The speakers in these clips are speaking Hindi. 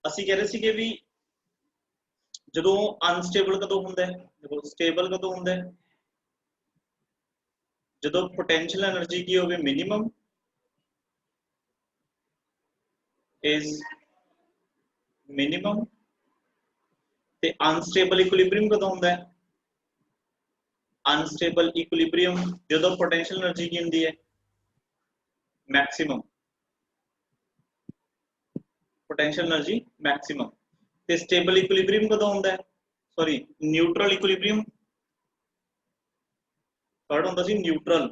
ਅਸੀਂ कह रहे थे भी जो अनस्टेबल कदों होंदा है, देखो स्टेबल कदों होंदा है जो पोटेंशियल एनर्जी की होवे मिनिमम इज मिनिमम ते अनस्टेबल इक्विलिब्रियम कदों होंदा है, अनस्टेबल इक्विलिब्रियम जो पोटेंशियल एनर्जी की होंदी है मैक्सिमम, पोटेंशियल एनर्जी मैक्सिमम ते स्टेबल इक्विलिब्रियम कदों होंदा है, सॉरी न्यूट्रल इक्विलिब्रियम थर्ड होंदा सी न्यूट्रल,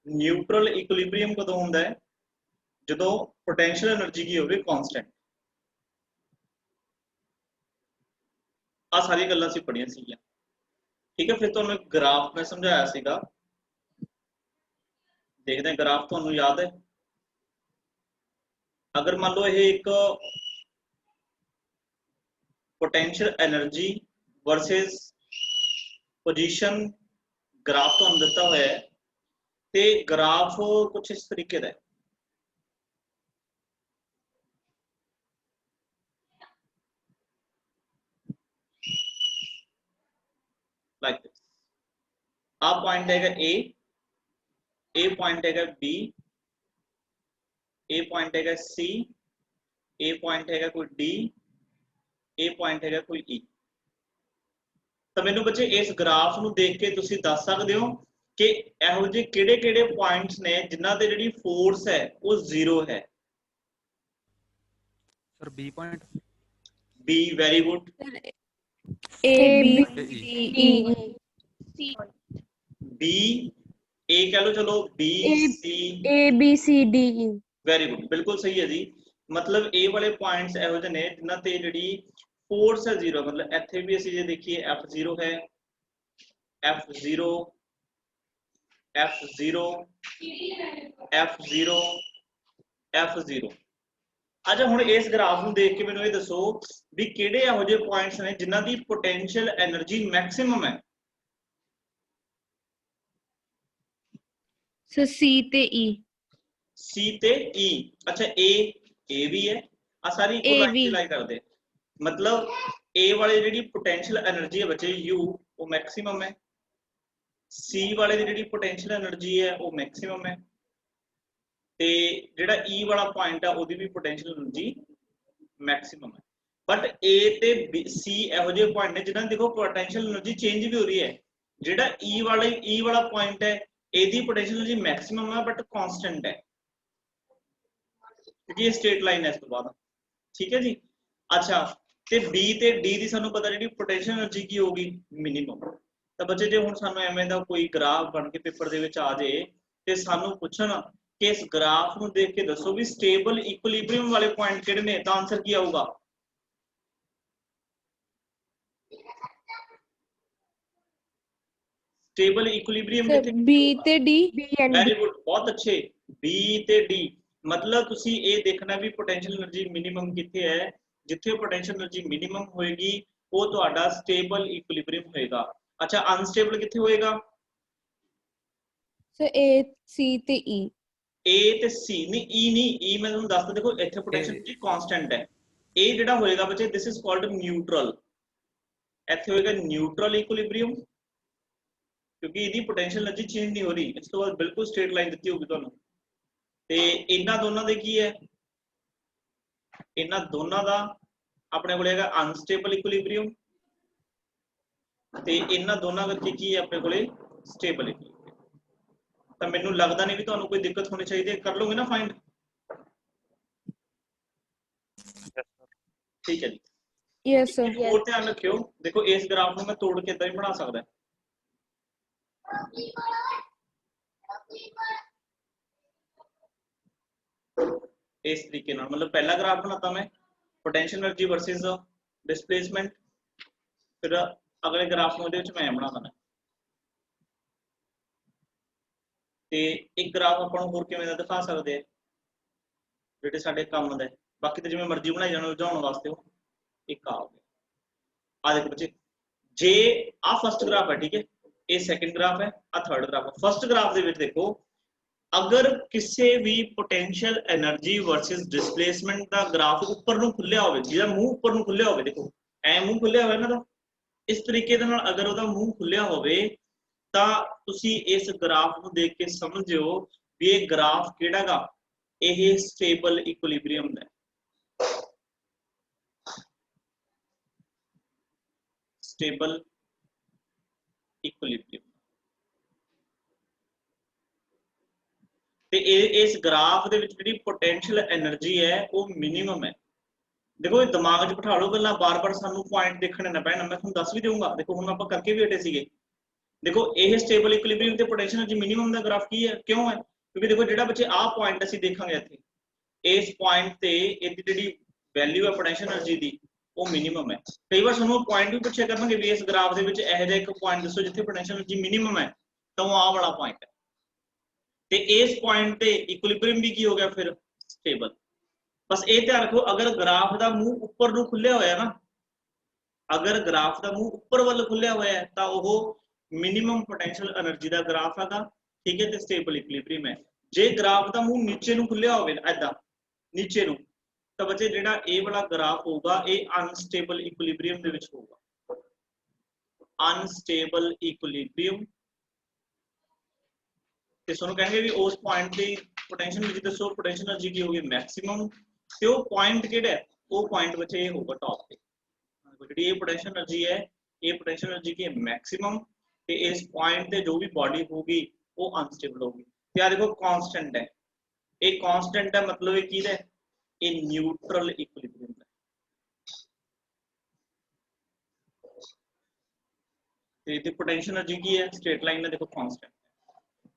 न्यूट्रल इक्विलिब्रियम कदों होंदा है जो पोटेंशियल एनर्जी की होवे कांस्टेंट। आ सारी गल्लां सी पढ़ियां सीगियां, ठीक है। फिर तुहानूं एक ग्राफ मैं समझाया सीगा, देखते हैं ग्राफ तुहानूं याद है। अगर मान लो ये एक potential energy versus position graph तुहानूं दिता होया है ते ग्राफ कुछ इस तरीके दा है, लाइक दिस। आ पॉइंट है ए पॉइंट है बी, ए पॉइंट है सी, ए पॉइंट है कोई डी, ए पॉइंट है कोई ई। तो मैनू बच्चे इस ग्राफ नूं देख के तुसीं दस सकदे हो कि इहो जिहे किहड़े-किहड़े पॉइंट्स ने जिन्हां ते जिहड़ी फोर्स है वो जीरो है। Sir B point, B very good, A B E, D E B A कह लो, चलो B C A B C D E very good, बिल्कुल सही है जी। मतलब ए वाले पॉइंट्स इहो जिहे ने जिन्हां ते जिहड़ी फोर्स है जीरो, मतलब इत्थे भी असीं जे देखिए F0 है, F0 F0 F0 F0। अच्छा हुण इस ग्राफ नूं देख के मैनूं ये दसो भी किहड़े इहो जिहे पॉइंट्स ने जिन्हां दी पोटेंशियल एनर्जी मैक्सिमम है। So C ते E सी ते ई, अच्छा ए भी है, आ सारी इक्वल लाइन से लाई कर दे। मतलब ए वाले जिहड़ी पोटेंशियल एनर्जी है बच्चे यू वो मैक्सिमम है, सी वाले दी जिहड़ी पोटेंशियल एनर्जी है वो मैक्सिमम है ते जिहड़ा ई वाला पॉइंट है ओदी भी पोटेंशियल एनर्जी मैक्सिमम है। बट ए ते सी इहो जिहे पॉइंट ने जिन्हां दी देखो पोटेंशियल एनर्जी चेंज भी हो रही है। जिहड़ा ई वाला पॉइंट है एदी पोटेंशियल एनर्जी मैक्सिमम है बट कांस्टेंट है, क्योंकि ये स्ट्रेट लाइन है इस तो बाद, ठीक है जी। अच्छा ते बी ते डी दी सानू पता जिहड़ी पोटेंशियल एनर्जी की होगी मिनिमम। तो बच्चे जे हुण सानू एवें दा कोई ग्राफ बन के पेपर दे विच आ जाए ते सानू पुछण कि इस ग्राफ नूं देख के दसो भी स्टेबल इक्विलिब्रियम वाले पॉइंट किहड़े ने, तां आंसर की आऊगा? स्टेबल इक्विलिब्रियम किथे? B ते D वेरी गुड, बहुत अच्छे, बी ते डी। मतलब तुसी ये देखना भी पोटेंशियल एनर्जी मिनिमम किथे है, जिथे पोटेंशियल एनर्जी मिनिमम होएगी वो तुहाडा स्टेबल इक्विलिब्रियम होएगा। अच्छा अनस्टेबल किथे होएगा? So A C ते E ए ते सी नहीं, ई नहीं, ई मैं तुहानू दसदा देखो इथे पोटेंशियल एनर्जी कांस्टेंट है। ए जिहड़ा होएगा बच्चे दिस इज कॉल्ड न्यूट्रल, इथे होएगा न्यूट्रल इक्विलिब्रियम क्योंकि इहदी पोटेंशियल एनर्जी चेंज नहीं हो रही। इस तो बाद बिल्कुल स्ट्रेट लाइन दित्ती होगी तुहानू ते इन्हां दोनों दे की है, इन्हां दोनों दा अपने कोले हैगा अनस्टेबल इक्विलिब्रियम ते इन्हां दोनों करके की है अपने कोले स्टेबल इक्विलिब्रियम। तो मैनू लगता नहीं भी तुहानू कोई दिक्कत होनी चाहिए, कर लोगे ना फाइंड? ठीक है जी। Yes sir और ध्यान रखियो, देखो इस ग्राफ को मैं तोड़ के इदां ही बना सकदा है। इस तरीके नाल, मतलब पहला ग्राफ बनाता मैं पोटेंशियल एनर्जी वर्सेस डिस्प्लेसमेंट, फिर अगले ग्राफ में मैं बनाता मैं ते एक ग्राफ अपन होर किवें दा दिखा सकदे हैं जेह्ड़े साडे काम दा है। बाकी तो जिवें मर्जी बनाई जाणो उलझाउण वास्ते हो। एक आ गया, आ देखो बच्चे जे आ फर्स्ट ग्राफ है, ठीक है, ये सेकंड ग्राफ है, आ थर्ड ग्राफ है। फर्स्ट ग्राफ दे विच देखो अगर किसी भी पोटेंशियल एनर्जी वर्सेस डिस्प्लेसमेंट का ग्राफ उपर नूं खुलिया होवे, जिहदा मूंह उपर नूं खुलिया होवे, देखो ऐ मूंह खुलिया होवे ना, इस तरीके दे नाल अगर उहदा मूंह खुलिया होवे तां तुसीं इस ग्राफ नूं देख के समझिओ भी ये ग्राफ किहड़ा गा, ਇਹ स्टेबल इक्विलिब्रियम ਦਾ स्टेबल इक्विलिब्रियम ते इस ग्राफ दे विच जिहड़ी पोटेंशियल एनर्जी है वो मिनिमम है। देखो ये दिमाग च बिठा लो गल्लां, बार बार सानू पॉइंट देखने ना पैण, मैं तुहानूं दस भी दूंगा। देखो हुण आपां करके भी हटे सीगे, देखो ये स्टेबल इक्विलिब्रियम ते पोटेंशियल एनर्जी मिनिमम दा ग्राफ की है, क्यों है? क्योंकि देखो जिहड़ा बच्चे आ पॉइंट असीं देखांगे इत्थे, इस पॉइंट ते इहदी जिहड़ी वैल्यू है पोटेंशियल एनर्जी दी वो मिनिमम है। कई बार सानू पॉइंट भी पूछे करनगे भी इस ग्राफ दे विच इहो जिहा एक पॉइंट दसो जिथे पोटेंशियल एनर्जी मिनिमम है, तो वो आ वाला पॉइंट है। ते इस पॉइंट ते इक्विलिब्रियम भी की हो गया फिर स्टेबल। बस ये ध्यान रखो, अगर ग्राफ का मूंह उपर नूं खुलिया होया ना, अगर ग्राफ का मूंह उपर वाल खुलिया होया है तो वह मिनिमम पोटेंशियल एनर्जी का ग्राफ है, ठीक है, तो स्टेबल इक्विलिब्रियम है। जे ग्राफ का मूंह नीचे नूं खुलिया होवे ऐदा नीचे नूं, तो बच्चे जिहड़ा ए वाला ग्राफ होगा ये अनस्टेबल इक्विलिब्रियम दे विच होगा, अनस्टेबल इक्विलिब्रियम। ते सोनू कहेंगे भी उस पॉइंट की पोटेंशियल एनर्जी दसो, पोटेंशियल एनर्जी की होगी मैक्सिमम, ते वो पॉइंट किहड़ा है, वो पॉइंट बच्चे ये होगा टॉप पे, जिहड़ी ये पोटेंशियल एनर्जी है ये पोटेंशियल एनर्जी की मैक्सिमम, ते इस पॉइंट ते जो भी बॉडी होगी वो अनस्टेबल होगी। ते आ देखो कांस्टेंट है, ये कांस्टेंट है मतलब ये की है, ये न्यूट्रल इक्विलिब्रियम है। ते इहदी पोटेंशियल एनर्जी की है स्ट्रेट लाइन है, देखो कांस्टेंट है।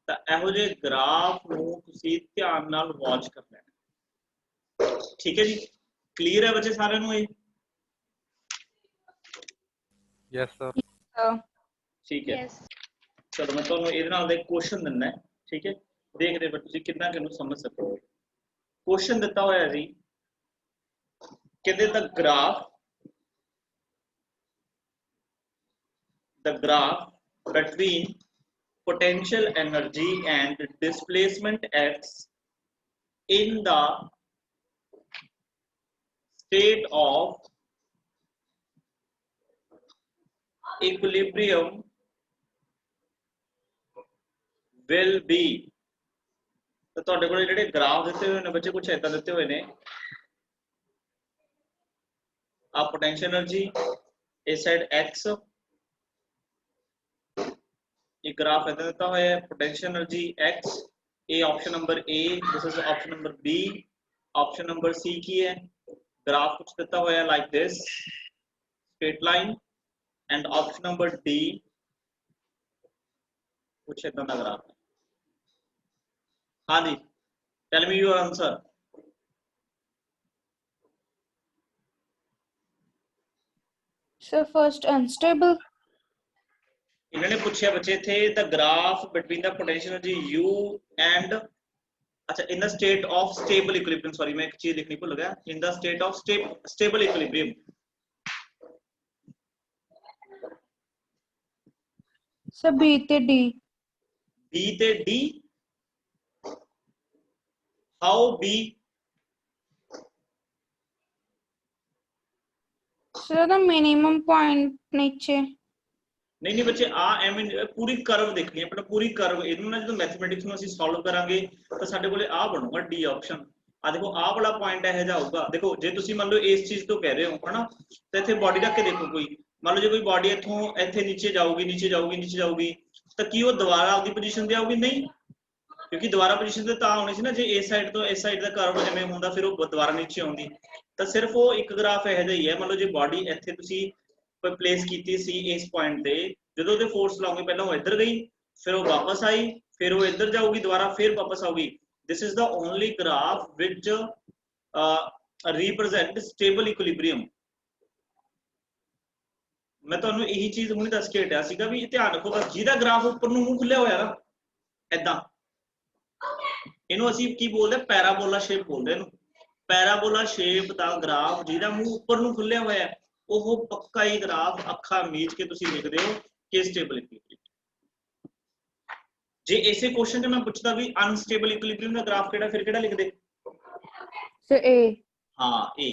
तो इहो जे ग्राफ नूं तुसीं ध्यान नाल वॉच कर लेना, ठीक है जी। क्लीयर है बच्चे सारे नूं? ये यस सर। ठीक है, चलो मैं तुहानूं इहदे नाल दा एक क्वेश्चन दिंदा है, ठीक है, देखदे बच्चे तुसीं कितना किहनूं समझ सकोगे। क्वेश्चन दिता होया जी, कहते the graph between potential energy and displacement x in the state of equilibrium will be। तो तुहाडे कोल जिहड़े ग्राफ दिते हुए ने बच्चे कुछ इदां दिते हुए ने, आ पोटेंशियल एनर्जी इस साइड x, ये ग्राफ इधर देता हुआ है पोटेंशियल एनर्जी x, ए option number A, this is option number B, option number C की है। ग्राफ कुछ देता हुआ है like this straight line, and option number D कुछ इतना का ग्राफ है। हाँ जी, tell me your answer. Sir first unstable. इन्होंने पूछा बच्चे थे the graph between the potential energy u and, अच्छा, in the state of stable equilibrium, sorry मैं एक चीज लिखनी भूल गया, in the state of stable equilibrium. Sir B to D. B to D, how B? Sir the minimum point नीचे। नहीं बच्चे आ एवं पूरी कर्व देखनी है, अपना पूरी कर्व इहनूं ना जो मैथमेटिक्स में ਅਸੀਂ सॉल्व करांगे तो ਸਾਡੇ ਕੋਲੇ आ ਬਣੂਗਾ डी ऑप्शन। आ देखो आ वाला पॉइंट है जा होगा। देखो जे ਤੁਸੀਂ ਮੰਨ ਲਓ ਇਸ ਚੀਜ਼ ਤੋਂ ਕਹਿ ਰਹੇ ਹੋ ਹਨਾ, ਤੇ ਇੱਥੇ ਬਾਡੀ ਰੱਖ ਕੇ ਦੇਖੋ, ਕੋਈ ਮੰਨ ਲਓ ਜੇ ਕੋਈ ਬਾਡੀ ਇੱਥੋਂ ਇੱਥੇ ਨੀਚੇ ਜਾਊਗੀ नीचे जाऊगी ਤਾਂ ਕੀ ਉਹ ਦੁਬਾਰਾ ਆਪਦੀ ਪੋਜੀਸ਼ਨ ਤੇ ਆਊਗੀ? नहीं, क्योंकि दोबारा पोजीशन ਤੇ ਤਾਂ ਆਉਣੀ ਸੀ ਨਾ, ਜੇ ਇਸ ਸਾਈਡ ਤੋਂ ਇਸ ਸਾਈਡ ਦਾ ਕਰਵ ਜਿਵੇਂ ਹੁੰਦਾ ਫਿਰ ਉਹ ਦੁਬਾਰਾ ਨੀਚੇ ਆਉਂਦੀ। ਤਾਂ ਸਿਰਫ ਉਹ ਇੱਕ ਗ੍ਰਾਫ ਇਹੋ ਜਿਹਾ ਹੀ ਹੈ। ਮੰਨ ਲਓ ਜੇ ਬਾਡੀ ਇੱਥੇ ਤੁਸੀਂ प्लेस की सी इस पॉइंट पे, जो तो फोर्स लाओगे पहले वो इधर गई, फिर वो वापस आई, फिर वो इधर जाऊगी दोबारा, फिर वापस आऊगी। This is the only graph which represent stable equilibrium. मैं तुहानू यही चीज हुणे दस के हटिया सीगा भी ध्यान रखो, बस जिहदा ग्राफ उपर नूं मूंह खुलिया होया ना ऐदां, इहनूं असीं की बोलदे, पैराबोला शेप बोलदे इहनूं। पैराबोला शेप दा ग्राफ जिहदा मूंह उपर नूं खुलिया होया वो पक्का ही ग्राफ अखा मीच के तुसीं लिखदे हो कि स्टेबल इक्विलिब्रियम। जे इसे क्वेश्चन च मैं पूछदा भी अनस्टेबल इक्विलिब्रियम दा ग्राफ केड़ा, फिर केड़ा लिख दे? सर ए। हाँ ए।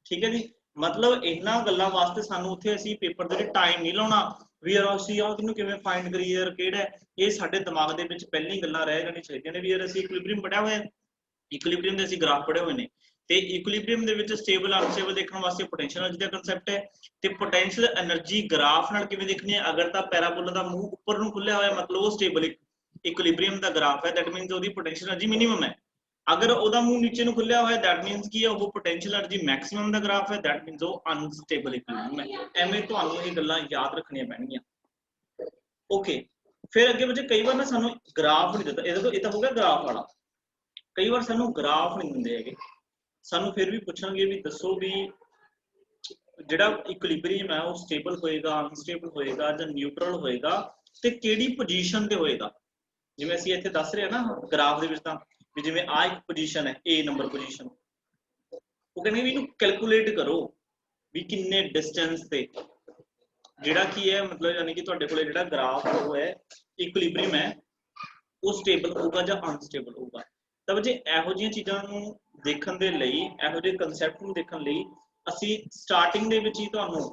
ठीक है जी, मतलब इन्हां गल्लां वास्ते सानू उत्थे असीं पेपर दे विच टाइम नहीं लाउणा भी यार ਅਸੀਂ ਇਹਨੂੰ ਕਿਵੇਂ ਫਾਈਂਡ ਕਰੀਏ ਯਾਰ ਕਿਹੜਾ ਇਹ ਸਾਡੇ ਦਿਮਾਗ ਦੇ ਵਿੱਚ ਪਹਿਲੀ ਗੱਲਾਂ ਰਹਿ ਜਾਣੀ ਚਾਹੀਦੀਆਂ ਨੇ ਵੀ ਯਾਰ ਅਸੀਂ ਇਕੁਇਲਿਬਰੀਅਮ ਪੜਿਆ ਹੋਇਆ ਹੈ, ਇਕੁਇਲਿਬਰੀਅਮ ਦੇ ਅਸੀਂ ਗ੍ਰਾਫ ਪੜ੍ਹੇ ਹੋਏ ਨੇ ਤੇ ਇਕੁਇਲਿਬਰੀਅਮ ਦੇ ਵਿੱਚ ਸਟੇਬਲ ਅਨਸਟੇਬਲ ਦੇਖਣ ਵਾਸਤੇ ਪੋਟੈਂਸ਼ੀਅਲ એનર્ਜੀ ਦਾ ਕਨਸੈਪਟ ਹੈ ਤੇ ਪੋਟੈਂਸ਼ੀਅਲ એનર્ਜੀ ਗ੍ਰਾਫ ਨਾਲ ਕਿਵੇਂ ਦੇਖਣੀ ਹੈ? ਅਗਰ ਤਾਂ ਪੈਰਾਬੋਲਾ ਦਾ ਮੂੰਹ ਉੱਪਰ ਨੂੰ ਖੁੱਲਿਆ ਹੋਇਆ ਮਤਲਬ ਉਹ ਸਟੇਬਲ ਇਕੁਇਲਿਬਰੀਅਮ ਦਾ ਗ੍ਰਾਫ ਹੈ, ਦੈਟ ਮੀਨਸ ਉਹਦੀ ਪੋਟੈਂਸ਼ੀਅਲ એનર્ਜੀ ਮਿਨੀਮਮ ਹੈ। अगर ਉਹਦਾ ਮੂੰਹ ਨੀਚੇ ਨੂੰ ਖੁੱਲਿਆ ਹੋਇਆ दैट मींस ਕੀ ਹੈ ਉਹ ਪੋਟੈਂਸ਼ੀਅਲ એનર્ਜੀ ਮੈਕਸਿਮਮ ਦਾ ਗ੍ਰਾਫ ਹੈ, दैट मींस ਉਹ ਅਨਸਟੇਬਲ ਇਕੁਇਲਿਬਰੀਅਮ ਹੈ। ਐਵੇਂ ਤੁਹਾਨੂੰ ਇਹ ਗੱਲਾਂ ਯਾਦ ਰੱਖਣੀਆਂ ਪੈਣਗੀਆਂ। ओके फिर अगे बच्चे कई बार ना सानू ग्राफ नहीं देता, ये तो हो गया ग्राफ वाला। कई बार सानू ग्राफ नहीं दिंदे हैगे, सानू फिर भी पूछणगे भी दसो भी जिहड़ा इक्विलिब्रियम है वो स्टेबल होएगा, अनस्टेबल होएगा जां न्यूट्रल होएगा ते किहड़ी पोजीशन ते होएगा। जिवें असीं इत्थे दस रहे हैं ना ग्राफ दे विच तां भी जिवें आ एक पोजीशन है ए नंबर पोजीशन, वो कहंदे भी इहनूं कैलकुलेट करो भी किन्ने डिस्टेंस ते ਜਿਹੜਾ ਕੀ ਹੈ मतलब यानी कि ਤੁਹਾਡੇ ਕੋਲੇ ਜਿਹੜਾ ਗ੍ਰਾਫ ਉਹ ਹੈ ਇਕੁਇਲਿਬਰੀਅਮ ਹੈ ਉਹ ਸਟੇਬਲ ਹੋਊਗਾ ਜਾਂ ਅਨਸਟੇਬਲ ਹੋਊਗਾ। ਤਾਂ ਬੱਚੇ ਇਹੋ ਜਿਹੀਆਂ ਚੀਜ਼ਾਂ ਨੂੰ ਦੇਖਣ ਦੇ ਲਈ, ਇਹੋ ਜਿਹੇ ਕਨਸੈਪਟ ਨੂੰ ਦੇਖਣ ਲਈ ਅਸੀਂ ਸਟਾਰਟਿੰਗ ਦੇ ਵਿੱਚ ਹੀ ਤੁਹਾਨੂੰ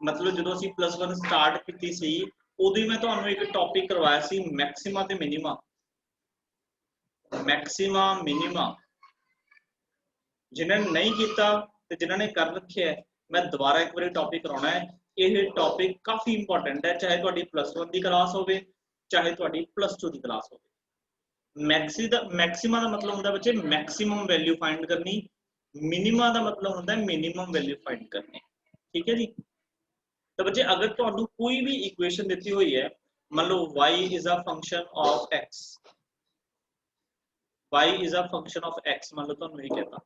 मतलब ਜਦੋਂ ਅਸੀਂ +1 ਸਟਾਰਟ ਕੀਤੀ ਸੀ ਉਦੋਂ ਹੀ ਮੈਂ ਤੁਹਾਨੂੰ ਇੱਕ ਟੌਪਿਕ ਕਰਵਾਇਆ ਸੀ ਮੈਕਸਿਮਾ ਤੇ ਮਿਨੀਮਾ। ਮੈਕਸਿਮਾ ਮਿਨੀਮਾ ਜਿਨ੍ਹਾਂ ਨੇ ਨਹੀਂ ਕੀਤਾ ਤੇ ਜਿਨ੍ਹਾਂ ਨੇ ਕਰ ਰੱਖਿਆ मैं दोबारा एक बार टॉपिक कराना है। यह टॉपिक काफी इंपॉर्टेंट है, चाहे तुहाडी +1 की क्लास होवे चाहे तुहाडी +2 की क्लास होवे। मैक्सिमा का मतलब होता है बच्चे मैक्सिमम वैल्यू फाइंड करनी, मिनिमा का मतलब होता है मिनिमम वैल्यू फाइंड करनी। ठीक है जी। तो बच्चे अगर तुहानू कोई भी इक्वेशन दी हुई है, मान लो y is a function of x, y is a function of x मान लो तुहानू ये कहता,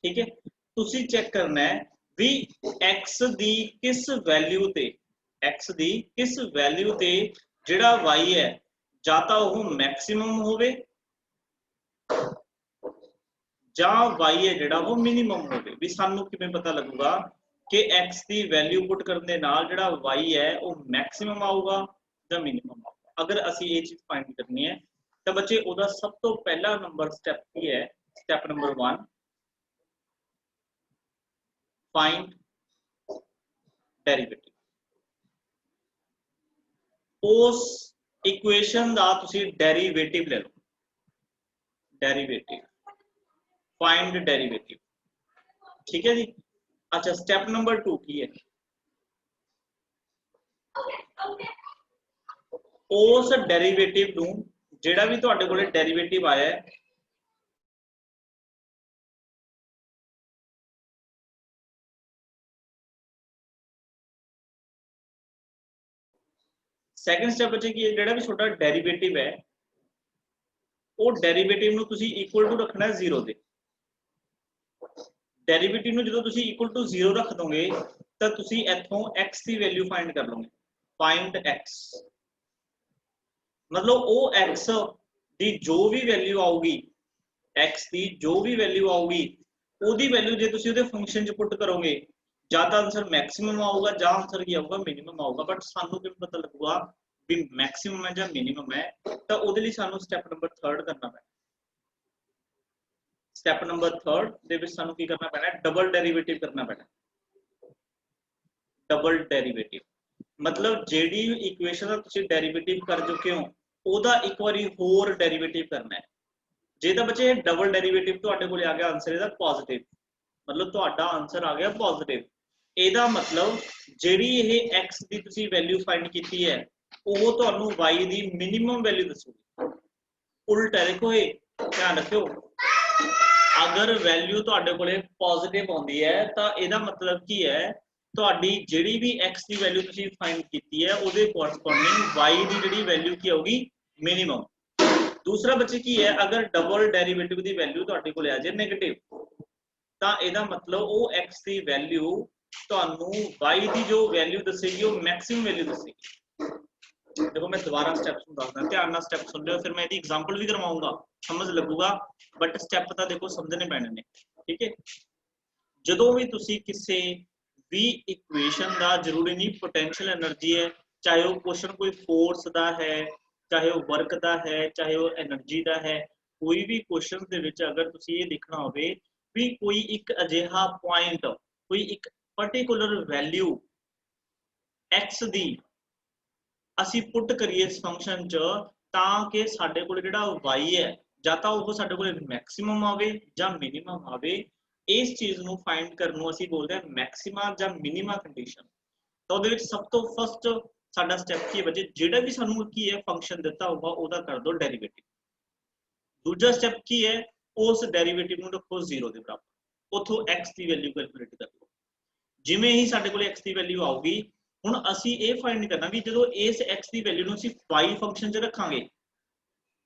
ठीक है, तुसी चेक करना है भी x दी किस वैल्यू ते, x दी किस वैल्यू ते जिहड़ा y है जां तां ओह मैक्सिमम होवे जां y है जिहड़ा ओह मिनिमम होवे। भी सानू किवें पता लगूगा कि x दी वैल्यू पुट करन दे नाल जिहड़ा y है ओह मैक्सिमम आऊगा जां मिनिमम आऊगा। अगर असीं ये चीज फाइंड करनी है तो बच्चे ओहदा सब तो पहला नंबर स्टैप की है, स्टैप नंबर 1 फाइंड डेरिवेटिव। उस इक्वेशन का तुसी डेरिवेटिव ले लो, डेरिवेटिव फाइंड डेरिवेटिव। ठीक है जी। अच्छा स्टेप नंबर 2 की है, उस डेरिवेटिव नूं जिहड़ा भी तुहाडे कोले डेरिवेटिव आया है सैकेंड स्टेप बच्चे की जिहड़ा भी छोटा डेरिवेटिव है वो डेरिवेटिव नूं तुसीं इक्वल टू रखना है 0 दे। डेरिवेटिव नूं जदों तुसीं इक्वल टू 0 रख दोगे तो तुसीं इत्थों x की वैल्यू फाइंड कर लोगे। फाइंड x मतलब वो x दी जो भी वैल्यू आऊगी, x दी जो भी वैल्यू आऊगी ओदी वैल्यू जे तुसीं ओदे फंक्शन च पुट करोगे ਜਾਂ ਤਾਂ आंसर मैक्सिमम आऊगा ਜਾਂ आंसर ਕੀ ਆਊਗਾ मिनिमम आऊगा। बट ਸਾਨੂੰ ਕਿਵੇਂ ਪਤਾ ਲੱਗੂਗਾ ਵੀ मैक्सिमम है ਜਾਂ मिनिमम है? ਤਾਂ ਉਹਦੇ ਲਈ ਸਾਨੂੰ ਸਟੈਪ ਨੰਬਰ 3 ਕਰਨਾ ਪੈਣਾ। ਸਟੈਪ ਨੰਬਰ 3 ਦੇ ਵਿੱਚ ਸਾਨੂੰ ਕੀ ਕਰਨਾ ਪੈਣਾ? ਡਬਲ ਡੈਰੀਵੇਟਿਵ ਕਰਨਾ ਪੈਣਾ। ਡਬਲ ਡੈਰੀਵੇਟਿਵ मतलब ਜਿਹੜੀ ਇਕੁਏਸ਼ਨ ਦਾ ਤੁਸੀਂ ਡੈਰੀਵੇਟਿਵ ਕਰ ਚੁੱਕੇ ਹੋ ਉਹਦਾ ਇੱਕ ਵਾਰੀ ਹੋਰ ਡੈਰੀਵੇਟਿਵ ਕਰਨਾ ਹੈ। ਜੇ ਤਾਂ ਬੱਚੇ ਡਬਲ ਡੈਰੀਵੇਟਿਵ ਤੁਹਾਡੇ ਕੋਲ ਆ ਗਿਆ ਆਨਸਰ ਇਹਦਾ ਪੋਜ਼ਿਟਿਵ, मतलब ਤੁਹਾਡਾ ਆਨਸਰ ਆ ਗਿਆ ਪੋਜ਼ਿਟਿਵ। ਇਹਦਾ मतलब ਜਿਹੜੀ ਇਹ x ਦੀ ਤੁਸੀਂ ਵੈਲਿਊ ਫਾਈਂਡ ਕੀਤੀ ਹੈ ਉਹ ਤੁਹਾਨੂੰ y ਦੀ ਮਿਨੀਮਮ ਵੈਲਿਊ ਦੱਸੂਗੀ। ਉਲਟ ਹੈ, ਦੇਖੋ ਇਹ ਧਿਆਨ ਰੱਖਿਓ, ਅਗਰ ਵੈਲਿਊ ਤੁਹਾਡੇ ਕੋਲੇ ਪੋਜ਼ਿਟਿਵ ਆਉਂਦੀ ਹੈ ਤਾਂ ਇਹਦਾ मतलब ਕੀ ਹੈ ਤੁਹਾਡੀ ਜਿਹੜੀ ਵੀ x ਦੀ ਵੈਲਿਊ ਤੁਸੀਂ ਫਾਈਂਡ ਕੀਤੀ ਹੈ ਉਹਦੇ ਕੋਰਸਪੋਂਡਿੰਗ y ਦੀ ਜਿਹੜੀ ਵੈਲਿਊ ਕੀ ਆਊਗੀ ਮਿਨੀਮਮ। दूसरा बच्चे की है अगर डबल डेरिवेटिव की वैल्यू ਤੁਹਾਡੇ ਕੋਲ ਆ ਜਾਏ नेगेटिव ਤਾਂ ਇਹਦਾ मतलब ਉਹ x ਦੀ ਵੈਲਿਊ ਤੁਹਾਨੂੰ y ਦੀ ਜੋ ਵੈਲਿਊ ਦੱਸੇਗੀ ਉਹ ਮੈਕਸਿਮਮ ਵੈਲਿਊ ਦੱਸੇਗੀ। देखो मैं दोबारा स्टेप समझाता हूं, ध्यान नाल स्टेप सुन लियो, फिर मैं ਇਹਦੀ एग्जांपल भी करवाऊंगा, समझ लगूगा। बट स्टेप ਤਾਂ देखो समझने पैने ने। ठीक है, ਜਦੋਂ ਵੀ ਤੁਸੀਂ ਕਿਸੇ भी इक्वेशन ਦਾ ਜ਼ਰੂਰੀ ਨਹੀਂ पोटेंशियल एनर्जी है, चाहे वो क्वेश्चन कोई फोर्स ਦਾ है ਚਾਹੇ ਉਹ ਵਰਕ ਦਾ ਹੈ, ਚਾਹੇ ਉਹ એનર્ਜੀ ਦਾ ਹੈ। ਕੋਈ ਵੀ ਕੁਐਸਚਨ ਦੇ ਵਿੱਚ ਅਗਰ ਤੁਸੀਂ ਇਹ ਦੇਖਣਾ ਹੋਵੇ ਵੀ ਕੋਈ ਇੱਕ ਅਜਿਹਾ ਪੁਆਇੰਟ, ਕੋਈ ਇੱਕ ਪਾਰਟਿਕੂਲਰ ਵੈਲਿਊ x ਦੀ ਅਸੀਂ ਪੁੱਟ ਕਰੀਏ ਇਸ ਫੰਕਸ਼ਨ 'ਚ, ਤਾਂ ਕਿ ਸਾਡੇ ਕੋਲ ਜਿਹੜਾ y ਹੈ ਜਾਂ ਤਾਂ ਉਹ ਸਾਡੇ ਕੋਲ ਮੈਕਸਿਮਮ ਆਵੇ ਜਾਂ ਮਿਨੀਮਮ ਆਵੇ। ਇਸ ਚੀਜ਼ ਨੂੰ ਫਾਈਂਡ ਕਰਨ ਨੂੰ ਅਸੀਂ ਬੋਲਦੇ ਹਾਂ ਮੈਕਸਿਮਾ ਜਾਂ ਮਿਨੀਮਾ ਕੰਡੀਸ਼ਨ। ਤਾਂ ਉਹਦੇ ਵਿੱਚ ਸਭ ਤੋਂ ਫਸਟ ਸਾਡਾ ਸਟੈਪ ਕੀ ਹੈ ਬੱਚੇ, ਜਿਹੜਾ ਵੀ ਸਾਨੂੰ ਕੀ ਹੈ ਫੰਕਸ਼ਨ ਦਿੱਤਾ ਹੋਊਗਾ ਉਹਦਾ ਕਰ ਦਿਓ ਡੈਰੀਵੇਟਿਵ। ਦੂਜਾ ਸਟੈਪ ਕੀ ਹੈ, ਉਸ ਡੈਰੀਵੇਟਿਵ ਨੂੰ ਰੱਖੋ 0 ਦੇ ਬਰਾਬਰ, ਉੱਥੋਂ x ਦੀ ਵੈਲਿਊ ਕੈਲਕੂਲੇਟ ਕਰ ਲਓ। ਜਿਵੇਂ ਹੀ ਸਾਡੇ ਕੋਲ x ਦੀ ਵੈਲਿਊ ਆਊਗੀ, ਹੁਣ ਅਸੀਂ ਇਹ ਫਾਈਂਡ ਕਰਨਾ ਵੀ ਜਦੋਂ ਇਸ x ਦੀ ਵੈਲਿਊ ਨੂੰ ਅਸੀਂ y ਫੰਕਸ਼ਨ 'ਚ ਰੱਖਾਂਗੇ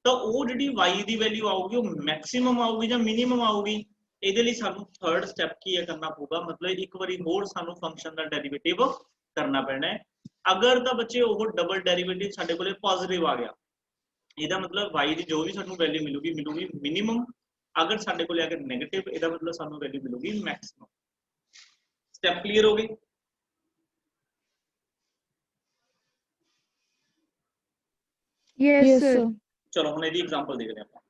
ਤਾਂ ਉਹ ਜਿਹੜੀ y ਦੀ ਵੈਲਿਊ ਆਊਗੀ ਉਹ ਮੈਕਸਿਮਮ ਆਊਗੀ ਜਾਂ ਮਿਨੀਮਮ ਆਊਗੀ। ਇਹਦੇ ਲਈ ਸਾਨੂੰ ਥਰਡ ਸਟੈਪ ਕੀ ਹੈ ਕਰਨਾ ਪਊਗਾ, ਮਤਲਬ ਇੱਕ ਵਾਰੀ ਹੋਰ ਸਾਨੂੰ ਫੰਕਸ਼ਨ ਦਾ ਡੈਰੀਵੇਟਿਵ ਕਰਨਾ ਪੈਣਾ ਹੈ। ਅਗਰ ਤਾਂ ਬੱਚੇ ਉਹ ਡਬਲ ਡੈਰੀਵੇਟਿਵ ਸਾਡੇ ਕੋਲੇ ਪੋਜ਼ਿਟਿਵ ਆ ਗਿਆ, ਇਹਦਾ ਮਤਲਬ y ਦੀ ਜੋ ਵੀ ਸਾਨੂੰ ਵੈਲਿਊ ਮਿਲੂਗੀ ਮਿਨੀਮਮ। ਅਗਰ ਸਾਡੇ ਕੋਲੇ ਅਗਰ ਨੈਗੇਟਿਵ, ਇਹਦਾ ਮਤਲਬ ਸਾਨੂੰ ਵੈਲਿਊ ਮਿਲੂਗੀ ਮੈਕਸਿਮਮ। ਸਟੈਪ ਕਲੀਅਰ ਹੋ ਗਏ? Yes, sir. ਚਲੋ ਹੁਣ ਇਹਦੀ ਐਗਜ਼ਾਮਪਲ ਦੇਖਦੇ ਆਪਾਂ।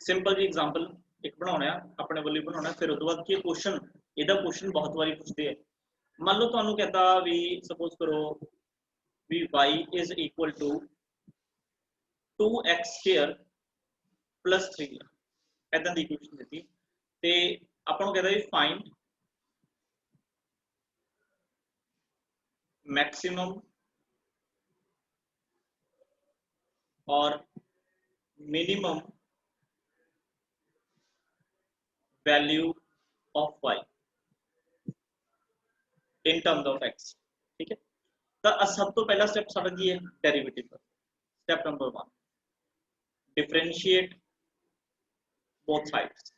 ਸਿੰਪਲ ਜੀ ਐਗਜ਼ਾਮਪਲ ਇੱਕ ਬਣਾਉਣਾ ਹੈ, ਆਪਣੇ ਵੱਲੋਂ ਬਣਾਉਣਾ। ਫਿਰ ਉਸ ਤੋਂ ਬਾਅਦ ਕੀ ਕੁਐਸਚਨ, ਇਹਦਾ ਕੁਐਸਚਨ ਬਹੁਤ ਵਾਰੀ ਪੁੱਛਦੇ ਆ। ਮੰਨ ਲਓ ਤੁਹਾਨੂੰ ਕਹਿੰਦਾ ਵੀ ਸਪੋਜ਼ ਕਰੋ ਵੀ y is equal to 2x square plus 3, ਇਦਾਂ ਦੀ ਇਕੁਏਸ਼ਨ ਦਿੱਤੀ ਤੇ ਆਪਾਂ ਨੂੰ ਕਹਿੰਦਾ ਵੀ ਫਾਈਂਡ ਮੈਕਸਿਮਮ और minimum value of y in terms of x। ठीक है, तो सब तो पहला स्टेप साडा की है डेरिवेटिव का। Step number 1, differentiate both sides.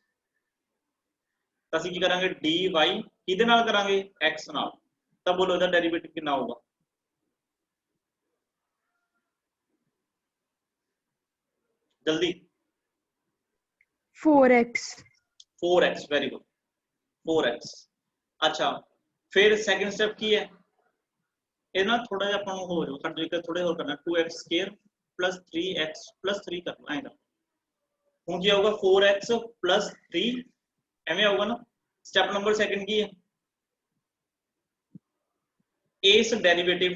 तो ਅਸੀਂ ਕੀ ਕਰਾਂਗੇ dy ਕਿਹਦੇ ਨਾਲ ਕਰਾਂਗੇ x ਨਾਲ, ਤਾਂ ਬੋਲੋ ਇਹਦਾ ਡੈਰੀਵੇਟਿਵ ਕਿੰਨਾ ਹੋਊਗਾ? जल्दी 4x। 4x, very good 4x। अच्छा, फिर सेकंड स्टेप की है, ये ना थोड़ा जिहा अपन हो जाओ साडे एक थोड़े और करना 2x square plus 3x plus 3 करना आएगा। हुन की होगा 4x प्लस 3 एवें आऊगा ना। स्टेप नंबर सेकंड की है, इस डेरिवेटिव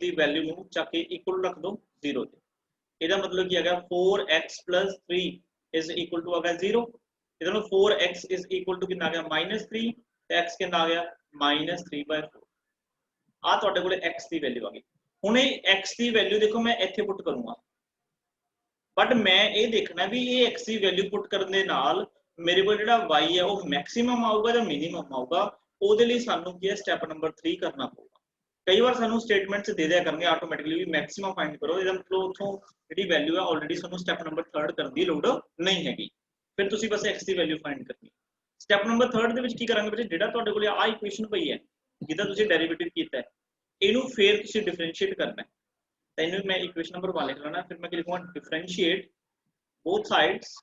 दी वैल्यू नू चक के इक्वल रख दो 0 ते। ਇਹਦਾ ਮਤਲਬ ਕੀ ਹੈਗਾ 4x + 3 ਇਜ਼ ਇਕੁਅਲ ਟੂ ਆ ਗਿਆ 0। ਇਹਦਾ ਮਤਲਬ 4x ਇਜ਼ ਇਕੁਅਲ ਟੂ ਕਿੰਨਾ ਆ ਗਿਆ -3 ਤੇ x ਕਿੰਨਾ ਆ ਗਿਆ -3/4। ਆ ਤੁਹਾਡੇ ਕੋਲੇ x ਦੀ ਵੈਲਿਊ ਆ ਗਈ। ਹੁਣ ਇਹ x ਦੀ ਵੈਲਿਊ ਦੇਖੋ ਮੈਂ ਇੱਥੇ ਪੁੱਟ ਕਰੂੰਗਾ, ਬਟ ਮੈਂ ਇਹ ਦੇਖਣਾ ਵੀ ਇਹ x ਦੀ ਵੈਲਿਊ ਪੁੱਟ ਕਰਨ ਦੇ ਨਾਲ ਮੇਰੇ ਕੋਲ ਜਿਹੜਾ y ਹੈ ਉਹ ਮੈਕਸਿਮਮ ਆਊਗਾ ਜਾਂ ਮਿਨੀਮਮ ਆਊਗਾ। ਉਹਦੇ ਲਈ ਸਾਨੂੰ ਕੀ ਹੈ ਸਟੈਪ ਨੰਬਰ 3 ਕਰਨਾ ਪਊਗਾ। ਕਈ ਵਾਰ ਸਾਨੂੰ ਸਟੇਟਮੈਂਟਸ ਦੇ ਦਿਆ ਕਰਨਗੇ ਆਟੋਮੈਟਿਕਲੀ ਵੀ ਮੈਕਸਿਮਮ ਫਾਈਂਡ ਕਰੋ, ਇਹਦਾ ਮਤਲਬ ਉੱਥੋਂ ਜਿਹੜੀ ਵੈਲਿਊ ਹੈ ਆਲਰੇਡੀ ਤੁਹਾਨੂੰ ਸਟੈਪ ਨੰਬਰ 3 ਕਰਨ ਦੀ ਲੋੜ ਨਹੀਂ ਹੈਗੀ। ਫਿਰ ਤੁਸੀਂ ਬਸ x ਦੀ ਵੈਲਿਊ ਫਾਈਂਡ ਕਰਨੀ। ਸਟੈਪ ਨੰਬਰ 3 ਦੇ ਵਿੱਚ ਕੀ ਕਰਾਂਗੇ ਬੱਚੇ, ਜਿਹੜਾ ਤੁਹਾਡੇ ਕੋਲ ਆ ਇਕੁਏਸ਼ਨ ਪਈ ਹੈ ਜਿਹਦਾ ਤੁਸੀਂ ਡੈਰੀਵੇਟਿਵ ਕੀਤਾ ਹੈ, ਇਹਨੂੰ ਫਿਰ ਤੁਸੀਂ ਡਿਫਰੈਂਸ਼ੀਏਟ ਕਰਨਾ ਹੈ। ਤਾਂ ਇਹਨੂੰ ਮੈਂ ਇਕੁਏਸ਼ਨ ਨੰਬਰ 1 ਲਿਖ ਲੈਣਾ, ਫਿਰ ਮੈਂ ਲਿਖੂੰਗਾ ਡਿਫਰੈਂਸ਼ੀਏਟ ਬੋਥ ਸਾਈਡਸ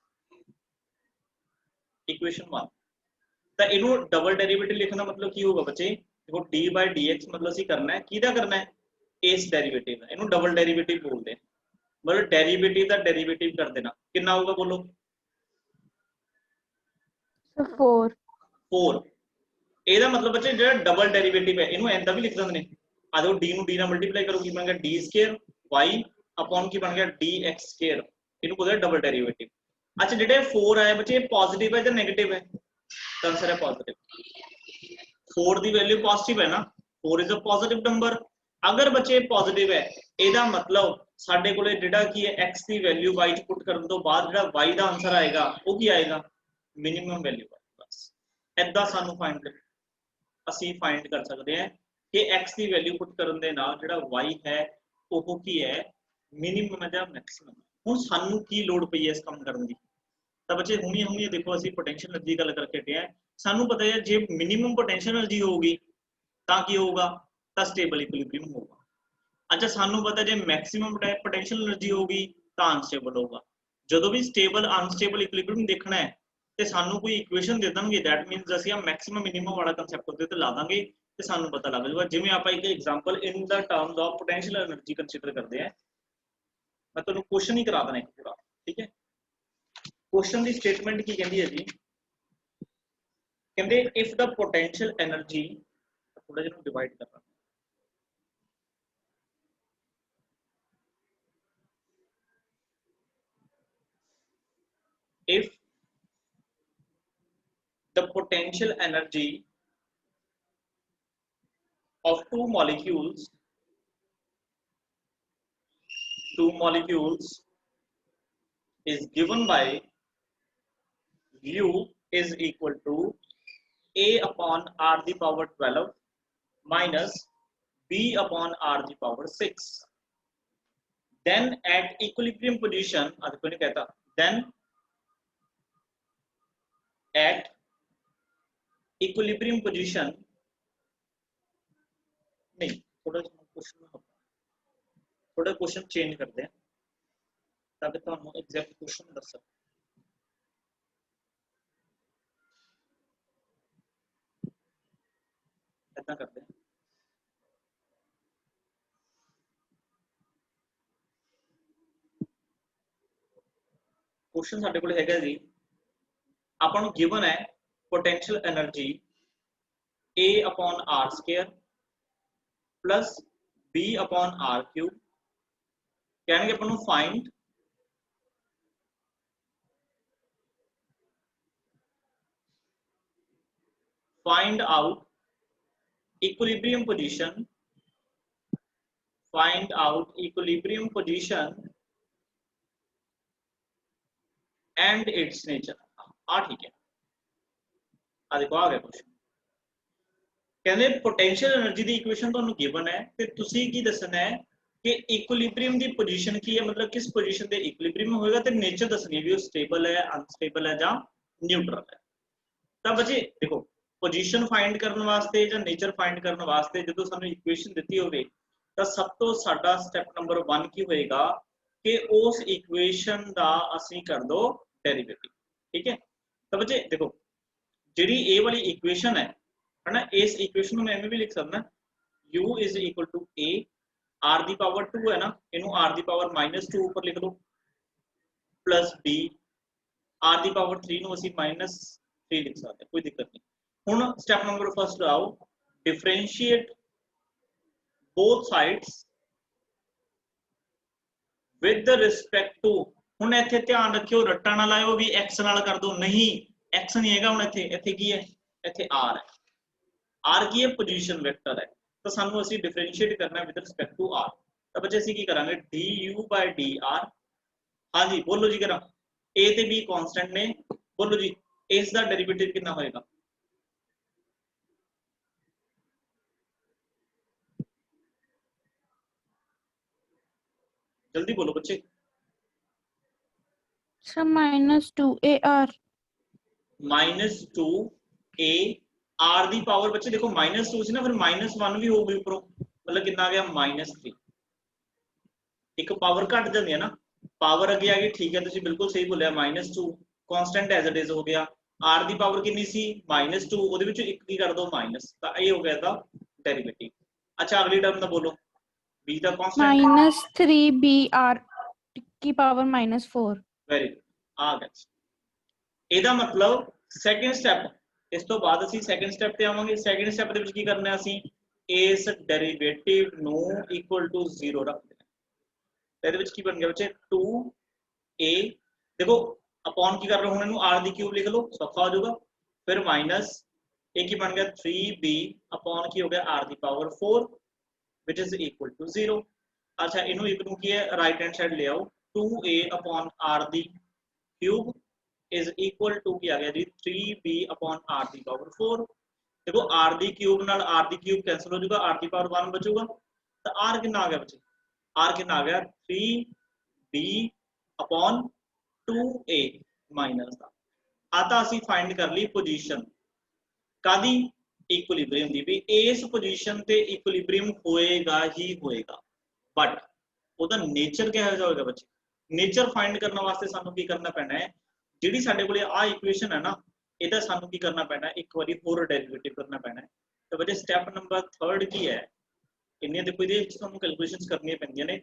ਇਕੁਏਸ਼ਨ 1। ਤਾਂ ਇਹਨੂੰ ਡਬਲ ਡੈਰੀਵੇਟਿਵ ਲਿਖਣ ਦਾ ਮਤਲਬ ਕੀ ਹੋਊਗਾ ਬੱਚੇ, देखो d/dx मतलब ਅਸੀਂ ਕਰਨਾ ਹੈ ਕਿਹਦਾ ਕਰਨਾ ਹੈ, ਇਸ ਡੈਰੀਵੇਟਿਵ ਦਾ। ਇਹਨੂੰ ਡਬਲ ਡੈਰੀਵੇਟਿਵ ਬੋਲਦੇ ਆ, ਮਤਲਬ ਡੈਰੀਵੇਟਿਵ ਦਾ ਡੈਰੀਵੇਟਿਵ ਕਰ ਦੇਣਾ। ਕਿੰਨਾ ਆਊਗਾ ਬੋਲੋ? 4। ਇਹਦਾ ਮਤਲਬ ਬੱਚੇ ਜਿਹੜਾ ਡਬਲ ਡੈਰੀਵੇਟਿਵ ਹੈ ਇਹਨੂੰ ਐਂਦਾ ਵੀ ਲਿਖ ਦਿੰਦੇ ਨੇ। ਆ ਦੇਖੋ d ਨੂੰ d ਨਾਲ ਮਲਟੀਪਲਾਈ ਕਰੋ ਕੀ ਬਣ ਗਿਆ d² y ਅਪਨ ਕੀ ਬਣ ਗਿਆ dx²। ਇਹਨੂੰ ਬੋਲਦੇ ਡਬਲ ਡੈਰੀਵੇਟਿਵ। ਅੱਛਾ, ਜਿਹੜੇ 4 ਆਇਆ ਬੱਚੇ ਇਹ ਪੋਜ਼ਿਟਿਵ ਹੈ ਜਾਂ ਨੈਗੇਟਿਵ ਹੈ? ਤਾਂ ਆਨਸਰ ਹੈ ਪੋਜ਼ਿਟਿਵ। 4 ਦੀ ਵੈਲਿਊ ਪੋਜ਼ਿਟਿਵ ਹੈ ਨਾ, 4 ਇਜ਼ ਅ ਪੋਜ਼ਿਟਿਵ ਨੰਬਰ। ਅਗਰ ਬੱਚੇ ਪੋਜ਼ਿਟਿਵ ਹੈ ਇਹਦਾ ਮਤਲਬ ਸਾਡੇ ਕੋਲੇ ਜਿਹੜਾ ਕੀ ਹੈ x ਦੀ ਵੈਲਿਊ y ਚ ਪੁੱਟ ਕਰਨ ਤੋਂ ਬਾਅਦ ਜਿਹੜਾ y ਦਾ ਆਨਸਰ ਆਏਗਾ ਉਹ ਕੀ ਆਏਗਾ, ਮਿਨੀਮਮ ਵੈਲਿਊ। ਬਸ ਐਦਾਂ ਸਾਨੂੰ ਅਸੀਂ ਫਾਈਂਡ ਕਰ ਸਕਦੇ ਹਾਂ ਕਿ x ਦੀ ਵੈਲਿਊ ਪੁੱਟ ਕਰਨ ਦੇ ਨਾਲ ਜਿਹੜਾ y ਹੈ ਉਹ ਕੀ ਹੈ, ਮਿਨੀਮਮ ਹੈ ਜਾਂ ਮੈਕਸਿਮਮ। ਹੁਣ ਸਾਨੂੰ ਕੀ ਲੋੜ ਪਈ ਹੈ ਇਸ ਕੰਮ ਕਰਨ ਦੀ? ਤਾਂ ਬੱਚੇ ਹੁਣੀ ਦੇਖੋ ਅਸੀਂ ਪੋਟੈਂਸ਼ੀਅਲ એનર્ਜੀ ਦੀ ਗੱਲ ਕਰਕੇ ਹਟੇ ਆ। ਸਾਨੂੰ ਪਤਾ ਹੈ ਜੇ ਮਿਨੀਮਮ ਪੋਟੈਂਸ਼ੀਅਲ એનર્ਜੀ ਹੋਊਗੀ ਤਾਂ ਕੀ ਹੋਊਗਾ, ਤਾਂ ਸਟੇਬਲ ਇਕੁਇਲਿਬਰੀਅਮ ਹੋਊਗਾ। ਅੱਛਾ, ਸਾਨੂੰ ਪਤਾ ਜੇ ਮੈਕਸਿਮਮ ਪੋਟੈਂਸ਼ੀਅਲ એનર્ਜੀ ਹੋਊਗੀ ਤਾਂ ਅਨਸਟੇਬਲ ਹੋਊਗਾ। ਜਦੋਂ ਵੀ ਸਟੇਬਲ ਅਨਸਟੇਬਲ ਇਕੁਇਲਿਬਰੀਅਮ ਦੇਖਣਾ ਹੈ ਤੇ ਸਾਨੂੰ ਕੋਈ ਇਕੁਏਸ਼ਨ ਦੇ ਦੇਣਗੇ, ਦੈਟ ਮੀਨਸ ਅਸੀਂ ਆ ਮੈਕਸਿਮਮ ਮਿਨੀਮਮ ਵਾਲਾ ਕਨਸੈਪਟ ਉਹਦੇ ਤੇ ਲਾ ਦਾਂਗੇ। ਤੇ ਸਾਨੂੰ ਪਤਾ ਲੱਗ ਜਾਊਗਾ। ਜਿਵੇਂ ਆਪਾਂ ਇੱਕ example in the terms of potential energy consider ਕਰਦੇ ਆ, ਮੈਂ ਤੁਹਾਨੂੰ ਕੁਐਸਚਨ ਹੀ ਕਰਾ ਦੇਣਾ ਇੱਕ ਪੂਰਾ, ਠੀਕ ਹੈ। ਕੁਐਸਚਨ ਦੀ ਸਟੇਟਮੈਂਟ ਕੀ ਕਹਿੰਦੀ ਹੈ ਜੀ, ਕਹਿੰਦੇ ਇਫ ਦਾ ਪੋਟੈਂਸ਼ੀਅਲ એનર્ਜੀ, ਥੋੜਾ ਜਿਹਾ ਡਿਵਾਈਡ ਕਰਨਾ, if the potential energy of two molecules is given by U is equal to A upon R the power 12 minus B upon R the power 6, then at equilibrium position, then at equilibrium position, नहीं थोड़ा क्वेश्चन चेंज करते हैं ताकि तुहानू एग्जैक्ट क्वेश्चन दस सक। ऐसा करते हैं, क्वेश्चन साडे कोल हैगा जी, ਆਪਾਂ ਨੂੰ गिवन है potential energy A upon R square plus B upon R cube, कहने अपन find out equilibrium position, and its nature। ठीक है, देखो आ गया क्वेश्चन। कहते पोटेंशियल एनर्जी की इक्वेशन तो गिवन है, तो तुसी की दसना है कि इक्विलिब्रियम की पोजीशन की है, मतलब किस पोजीशन पे इक्विलिब्रियम होएगा, तो नेचर दसनी है भी वो स्टेबल है, अनस्टेबल है या न्यूट्रल है। तो बच्चे देखो पोजीशन फाइंड करने वास्ते या नेचर फाइंड करने वास्ते जो सानू इक्वेशन दी होवे, तो सब तो साडा स्टेप नंबर 1 की होएगा कि उस इक्वेशन का असीं कर दो डेरिवेटिव, ठीक है। तो बच्चे देखो जिहड़ी ए वाली इक्वेशन है ना, इस इक्वेशन में भी लिख सकना u is equal to a, r the power 2 है ना, इनू r दी पावर -2 ऊपर लिख दो, plus b r the power 3 नु असी -3 लिख सकते हैं, कोई दिक्कत नहीं। हुण स्टेप नंबर फर्स्ट आओ, differentiate both sides with the respect to. हुण इत्थे ध्यान रखियो, रट्टा ना लाओ भी x नाल कर दो, नहीं x नहीं हैगा, हुण इत्थे की है, इत्थे r है, r की है पोजीशन वेक्टर है, तो सानू असी डिफरेंशिएट करना है विद रिस्पेक्ट टू r। तो बच्चे असी की करांगे du by dr। हाँ जी बोलो जी, करा a ते b कांस्टेंट ने, बोलो जी इस दा डेरिवेटिव कितना होएगा, जल्दी बोलो बच्चे। Sir -2ar -2ar the power, बच्चे देखो -2 सी ना, फिर -1 भी होगी ऊपरों, मतलब कितना आ गया -3। एक पावर घट जाती है ना, पावर अगे आ गई, ठीक है तुसीं बिल्कुल सही बोलिया, -2 कांस्टेंट एज इट इज हो गया। r दी पावर कितनी सी -2, ਉਹਦੇ ਵਿੱਚੋਂ ਇੱਕ ਕੀ कर दो माइनस, तो ये हो गया था डेरिवेटिव। अच्छा अगली टर्म का बोलो, b का कांस्टेंट -3br की पावर -4। वेरी गुड, आ गया। ਇਹਦਾ मतलब सेकंड स्टेप, इस तो बाद ਅਸੀਂ सेकंड स्टेप ਤੇ ਆਵਾਂਗੇ। सेकंड स्टेप ਦੇ ਵਿੱਚ ਕੀ ਕਰਨਾ ਹੈ, ਅਸੀਂ ਇਸ ਡੈਰੀਵੇਟਿਵ ਨੂੰ ਇਕੁਅਲ टू 0 ਰੱਖ ਦੇਣਾ। ਇਹਦੇ ਵਿੱਚ ਕੀ ਬਣ ਗਿਆ ਬੱਚੇ 2a, देखो अपॉन की कर रहे हो, इन्होंने r दी क्यूब लिख लो, सौखा हो जाएगा, फिर माइनस a की बन गया 3b अपॉन की हो गया r the power 4 which is equal to 0। अच्छा इन्हों एक की है राइट हैंड साइड ले आओ, 2a upon r the cube is equal to की आ गया जी 3b upon r the power 4। देखो r दी क्यूब नाल r दी क्यूब कैंसिल हो जाएगा, r दी पावर 1 बचूगा, तो r कितना आ गया बच्चे, r कितना आ गया 3b अपॉन 2a माइनस का। आता असी फाइंड कर ली पोजीशन कादी, इक्विलिब्रियम दी, भी इस पोजीशन ते इक्विलिब्रियम होएगा ही होएगा, बट ओदा नेचर क्या होएगा बच्चे। नेचर फाइंड करने वास्ते सानू की करना पैना है, जिहड़ी साडे कोले आ इक्वेशन है ना, इहदा सानू की करना पैना है, एक बारी होर डेरिवेटिव करना पैना है। तो बच्चे स्टैप नंबर 3 की है इन्ने देखो ये ਤੁਹਾਨੂੰ कैलकुलेशंस करनी ਪੈਂਦੀਆਂ ने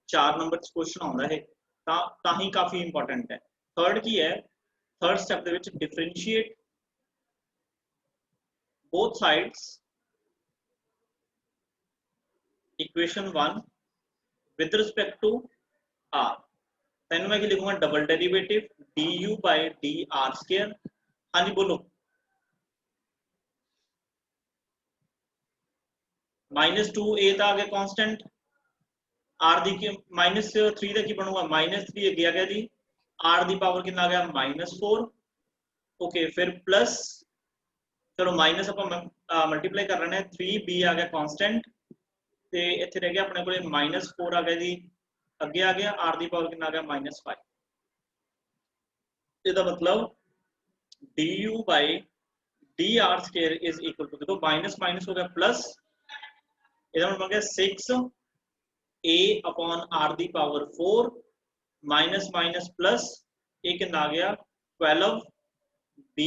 4 नंबर च क्वेश्चन आਉਂਦਾ है ਤਾਂ ही काफी इंपॉर्टेंट है। 3 की है 3rd स्टेप ਦੇ ਵਿੱਚ differentiate both sides equation 1 with respect to r। then मैं लिखूंगा double derivative du by dr square. हाँ जी बोलो। -2a ਤਾਂ आ गया कांस्टेंट r दी की -3 ਦਾ ਕੀ ਬਣੂਗਾ -3 ਅੱਗੇ ਆ ਗਿਆ ਜੀ r ਦੀ ਪਾਵਰ ਕਿੰਨਾ ਆ ਗਿਆ -4 ओके फिर प्लस चलो माइनस ਆਪਾਂ ਮਲਟੀਪਲਾਈ ਕਰ ਰਹੇ ਹਾਂ 3b ਆ ਗਿਆ कांस्टेंट ਤੇ ਇੱਥੇ ਰਹਿ ਗਿਆ ਆਪਣੇ ਕੋਲੇ -4 ਆ ਗਿਆ ਜੀ ਅੱਗੇ ਆ ਗਿਆ r ਦੀ ਪਾਵਰ ਕਿੰਨਾ ਆ ਗਿਆ -5। ਇਹਦਾ ਮਤਲਬ du by dr square is equal to देखो माइनस माइनस हो गया प्लस ਇਹਦਾ ਮਤਲਬ ਬਣ ਗਿਆ 6a upon r ਦੀ ਪਾਵਰ 4 माइनस माइनस प्लस ਇਹ ਕਿੰਨਾ ਆ ਗਿਆ 12b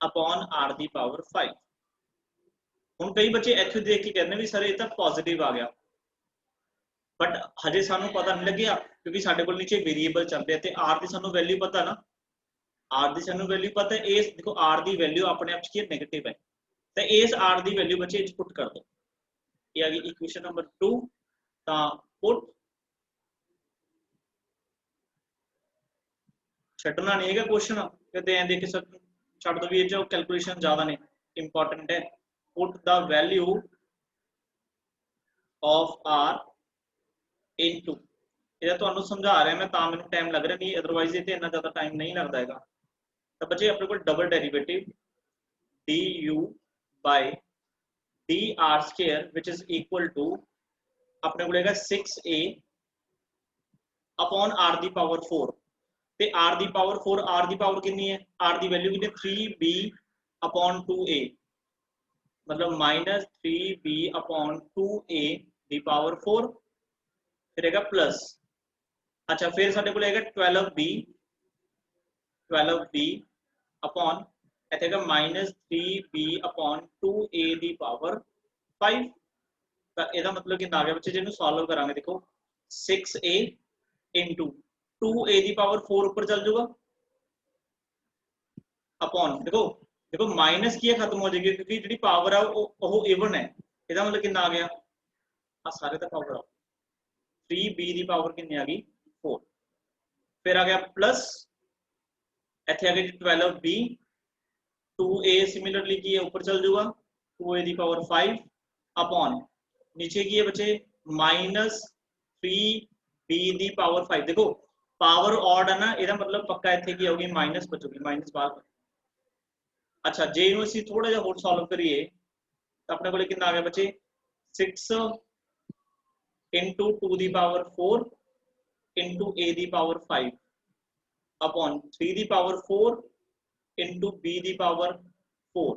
upon r ਦੀ ਪਾਵਰ 5। ਹੁਣ ਕਈ ਬੱਚੇ ਇੱਥੇ ਦੇਖ ਕੇ ਕਹਿੰਦੇ ਵੀ ਸਰ ਇਹ ਤਾਂ ਪੋਜ਼ਿਟਿਵ ਆ ਗਿਆ बट हजे सानू पता नहीं लगे क्योंकि साडे कोल नीचे वेरिएबल चल रहे थे r दी सानू वैल्यू पता ना r दी सानू वैल्यू पता है इस देखो r दी वैल्यू अपने आप की नेगेटिव है तो इस r दी वैल्यू बच्चे पुट कर दो ये आ गई इक्वेशन नंबर 2 ता पुट छड्डना नहीं है क्वेश्चन कहते हैं देख सब छड्ड दो भी जो कैलकुलेशन ज्यादा ने इंपॉर्टेंट है put the value of r into ਇਹ ਤੁਹਾਨੂੰ ਸਮਝਾ ਰਿਹਾ ਮੈਂ ਤਾਂ ਮੈਨੂੰ ਟਾਈਮ ਲੱਗ ਰਿਹਾ ਨਹੀਂ ਅਦਰਵਾਈਜ਼ ਇਹ ਤੇ ਇੰਨਾ ਜ਼ਿਆਦਾ ਟਾਈਮ ਨਹੀਂ ਲੱਗਦਾ ਹੈਗਾ। ਤਾਂ ਬੱਚੇ ਆਪਣੇ ਕੋਲ double derivative du by dr square which is equal to ਆਪਣੇ ਕੋਲ ਹੈਗਾ 6a upon r ਦੀ ਪਾਵਰ 4 ਤੇ r ਦੀ ਪਾਵਰ 4 r ਦੀ ਪਾਵਰ ਕਿੰਨੀ ਹੈ r ਦੀ ਵੈਲਿਊ ਕਿੰਨੀ 3b upon 2a मतलब -3b upon 2a ਦੀ ਪਾਵਰ 4 फिर रहेगा प्लस अच्छा फिर साडे को रहेगा 12b अपॉन इथेगा -3b upon 2a the power 5 तो ਇਹਦਾ मतलब कि आ गया बच्चे ਜਿਹਨੂੰ सॉल्व करांगे देखो 6a into 2a the power 4 ऊपर चल जाऊगा अपॉन देखो देखो माइनस की खत्म हो जाएगी क्योंकि ਜਿਹੜੀ पावर है वो इवन है ਇਹਦਾ मतलब कि आ गया आ सारे the power 3b the power ਕਿੰਨੀ ਆ ਗਈ 4 ਫਿਰ ਆ ਗਿਆ ਪਲਸ ਇੱਥੇ ਆ ਗਈ 12b 2a सिमिलरली की है ऊपर चल जाऊगा 2a ਦੀ ਪਾਵਰ 5 अपॉन नीचे की है बच्चे -3b ਦੀ ਪਾਵਰ 5 देखो पावर ऑड है ना ਇਹਦਾ मतलब पक्का ਇੱਥੇ ਕੀ ਹੋਗੀ माइनस बचूगी माइनस बाहर। अच्छा जे ਨੂੰ ਅਸੀਂ ਥੋੜਾ ਜਿਹਾ ਹੋਰ ਸੋਲਵ ਕਰੀਏ ਤਾਂ ਆਪਣੇ ਕੋਲੇ ਕਿੰਨਾ ਆ ਗਿਆ ਬੱਚੇ 6 into 2 the power 4 into a the power 5 upon 3 the power 4 into b the power 4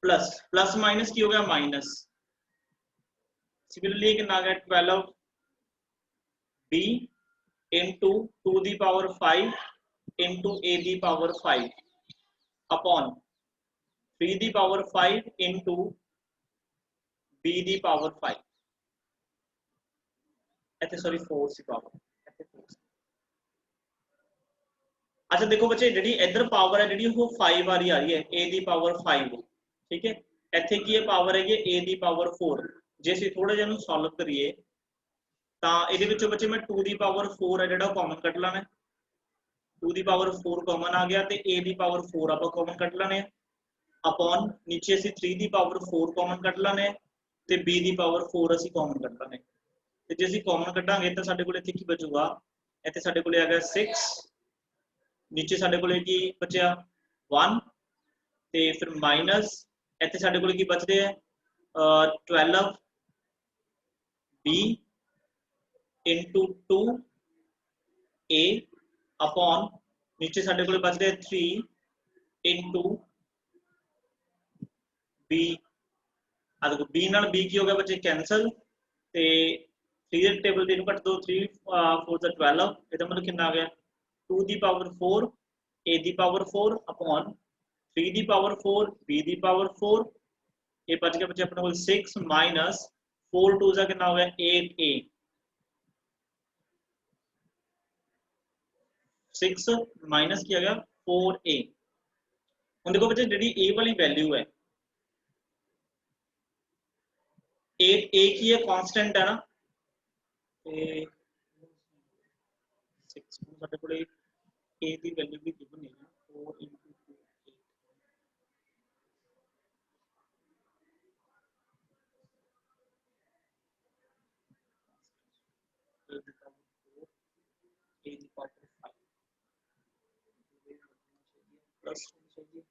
plus plus minus की हो गया माइनस सिमिलरली कितना आ गया 12b into 2 the power 5 into a the power 5 upon 3 the power 5 into b the power 5 ऐसे सॉरी 4 सी पावर। अच्छा देखो बच्चे जी इधर पावर है जी वो 5 वाली आ रही है a दी पावर 5 ठीक है इत्थे की है पावर है a दी पावर 4 जे ਅਸੀਂ थोड़ा ਜਿਹਾ ਨੂੰ ਸੋਲਵ ਕਰੀਏ ਤਾਂ ਇਹਦੇ ਵਿੱਚੋਂ ਬੱਚੇ ਮੈਂ 2 ਦੀ ਪਾਵਰ 4 ਹੈ ਜਿਹੜਾ ਕਾਮਨ ਕੱਢ ਲੈਣਾ 2 ਦੀ ਪਾਵਰ 4 ਕਾਮਨ ਆ ਗਿਆ ਤੇ a ਦੀ ਪਾਵਰ 4 ਆਪਾਂ ਕਾਮਨ ਕੱਢ ਲੈਣੇ अपॉन नीचे ਅਸੀਂ 3 ਦੀ ਪਾਵਰ 4 ਕਾਮਨ ਕੱਢ ਲੈਣੇ ਤੇ b ਦੀ ਪਾਵਰ 4 ਅਸੀਂ ਕਾਮਨ ਕੱਢ ਲੈਣੇ ਤੇ ਜੇ ਅਸੀਂ ਕਾਮਨ ਕੱਢਾਂਗੇ ਤਾਂ ਸਾਡੇ ਕੋਲ ਇੱਥੇ ਕੀ ਬਚੂਗਾ ਇੱਥੇ ਸਾਡੇ ਕੋਲ ਆ ਗਿਆ 6 नीचे ਸਾਡੇ ਕੋਲ ਕੀ ਬਚਿਆ 1 ਤੇ ਫਿਰ ਮਾਈਨਸ ਇੱਥੇ ਸਾਡੇ ਕੋਲ ਕੀ ਬਚਦੇ ਆ 12b into 2a upon नीचे ਸਾਡੇ ਕੋਲ ਬਚਦੇ 3 into b ਆ ਦੇਖੋ b ਨਾਲ b ਕੀ ਹੋ ਗਿਆ ਬੱਚੇ ਕੈਨਸਲ ਤੇ 3 टेबल ਦੇ ਨੂੰ ਕੱਟ ਦੋ 3 4 ਦਾ 12 ਇਹਦਾ ਮਤਲਬ ਕਿੰਨਾ ਆ ਗਿਆ 2 ਦੀ power 4 a the power 4 upon 3 the power 4 b the power 4 ये बच गया बच्चे अपने को 6 माइनस 4 2 का कितना हो गया 8a 6 माइनस किया गया 4a। ਹੁਣ देखो बच्चे जी a वाली वैल्यू है 8a की है कांस्टेंट है ना ਤੇ 6 ਸਾਡੇ ਕੋਲੇ a the value we given ਹੈ 4 2 8 a ਦੀ ਪਾਵਰ 5 प्लस चाहिए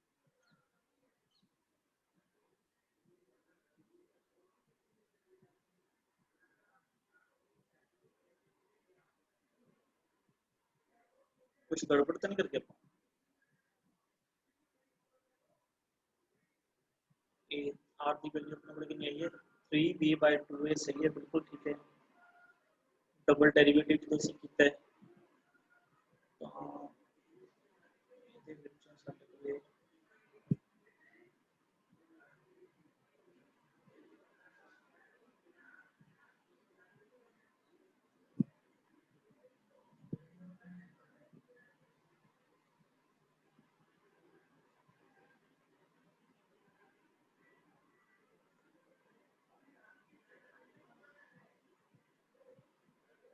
कुछ गड़बड़ तो नहीं करके आप आर की वैल्यू अपने को कितनी आई है 3b/2a सही है बिल्कुल ठीक है डबल डेरिवेटिव जो सी कितना है तो ਇਹਦੇ ਵਿੱਚੋਂ ਸਾਡੇ ਕੋਲੇ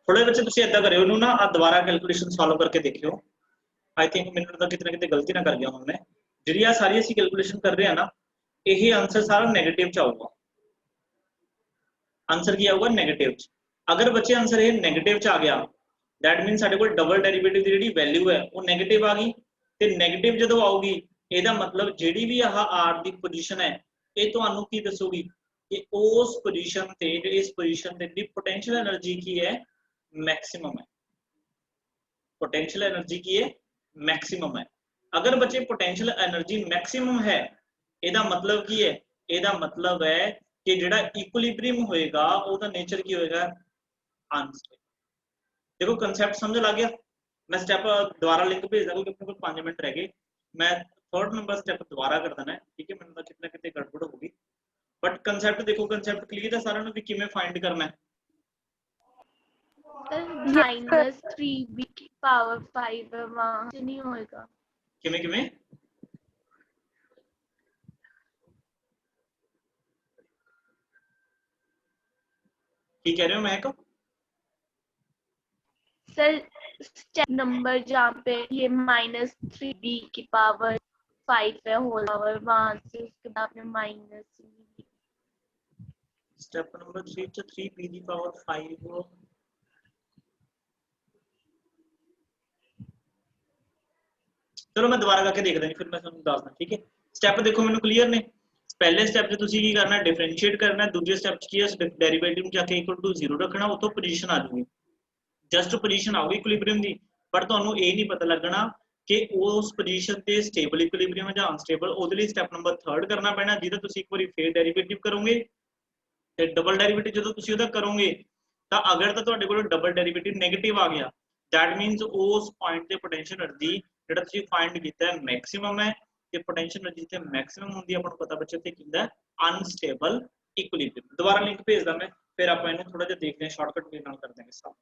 थोड़े बच्चे तुम इदा करो ना दोबारा कैलकुलेशन सॉल्व करके देखियो आई थिंक मैंने लगता कितने कितने गलती ना कर गया हूं मैं जी सारी असं कैलकुलेशन कर रहे हैं ना यही आंसर सारा नैगेटिव च आऊगा आंसर की आऊगा नैगेटिव च अगर बच्चे आंसर ये नैगेटिव च आ गया दैट मीन साडे कोल डबल डेरिवेटिव की जी वैल्यू है वो नैगेटिव आ गई तो नैगेटिव जो आऊगी ਇਹਦਾ मतलब ਜਿਹੜੀ भी आह आर की पोजीशन है ये ਤੁਹਾਨੂੰ ਕੀ ਦੱਸੂਗੀ कि उस पोजीशन ਤੇ इस पोजीशन ਤੇ ਜਿਹੜੀ पोटेंशियल एनर्जी की है मैक्सिमम है पोटेंशियल एनर्जी की है मैक्सिमम है अगर बच्चे पोटेंशियल एनर्जी मैक्सिमम है ਇਹਦਾ मतलब की है ਇਹਦਾ मतलब है कि ਜਿਹੜਾ इक्विलिब्रियम होएगा ਉਹਦਾ नेचर की होएगा अनस्टेबल देखो कांसेप्ट समझ लग गया मैं स्टेप दोबारा लिंक भेज दूंगा क्योंकि अपने को 5 मिनट रह गए मैं थर्ड नंबर स्टेप दोबारा कर देना है ठीक है मैंने कितना कितने गड़बड़ होगी बट कांसेप्ट देखो कांसेप्ट क्लियर है सारा भी किवें फाइंड करना है माइनस 3b की पावर 5 है वहां से नहीं होएगा किवें किवें की कह रहे हो महक सर स्टेप नंबर जहाँ पे ये माइनस 3b की पावर 5 है होल पावर वहां से उसके बाद में माइनस स्टेप नंबर 3 च 3b की पावर 5 हो चलो मैं दोबारा करके देख देंगे फिर मैं तुहानू दसदा ठीक है स्टेप देखो मैनू क्लीयर ने पहले स्टेप च तुसीं की करना डिफरेंशिएट करना दूसरे स्टेप च की है डेरिवेटिव जाके इक्वल टू 0 रखना उतो पोजीशन आ जाएगी जस्ट पोजीशन आऊगी इक्विलिब्रियम दी पर तुहानू ये नहीं पता लगना कि उस पोजीशन ते स्टेबल इक्विलिब्रियम है या अनस्टेबल ओदे लई स्टेप नंबर 3 करना पैना जिहदा तुसीं एक बारी फिर डेरिवेटिव करोगे ते डबल डेरिवेटिव जदों तुसीं ओहदा करोगे तां अगर तां तुहाडे कोल डबल डेरिवेटिव नेगेटिव आ गया दैट मीनस उस पॉइंट ते पोटेंशियल एनर्जी ਜਿਹੜਾ ਤੁਸੀਂ ਫਾਈंड ਕੀਤਾ ਹੈ ਮੈਕਸਿਮਮ ਹੈ ਤੇ ਪੋਟੈਂਸ਼ੀਅਲ એનર્ਜੀ ਜਿੱਥੇ ਮੈਕਸਿਮਮ ਹੁੰਦੀ ਹੈ ਆਪਾਂ ਨੂੰ ਪਤਾ ਬੱਚੇ ਤੇ ਕਿੰਦਾ ਅਨਸਟੇਬਲ ਇਕੁਇਲਿਬ੍ਰੀਅਮ ਦੁਬਾਰਾ ਲਿੰਕ ਭੇਜਦਾ ਮੈਂ ਫਿਰ ਆਪਾਂ ਇਹਨੂੰ ਥੋੜਾ ਜਿਹਾ ਦੇਖਦੇ ਹਾਂ ਸ਼ਾਰਟਕਟ ਵੇ ਨਾਲ ਕਰ ਦਾਂਗੇ ਸਾਰਾ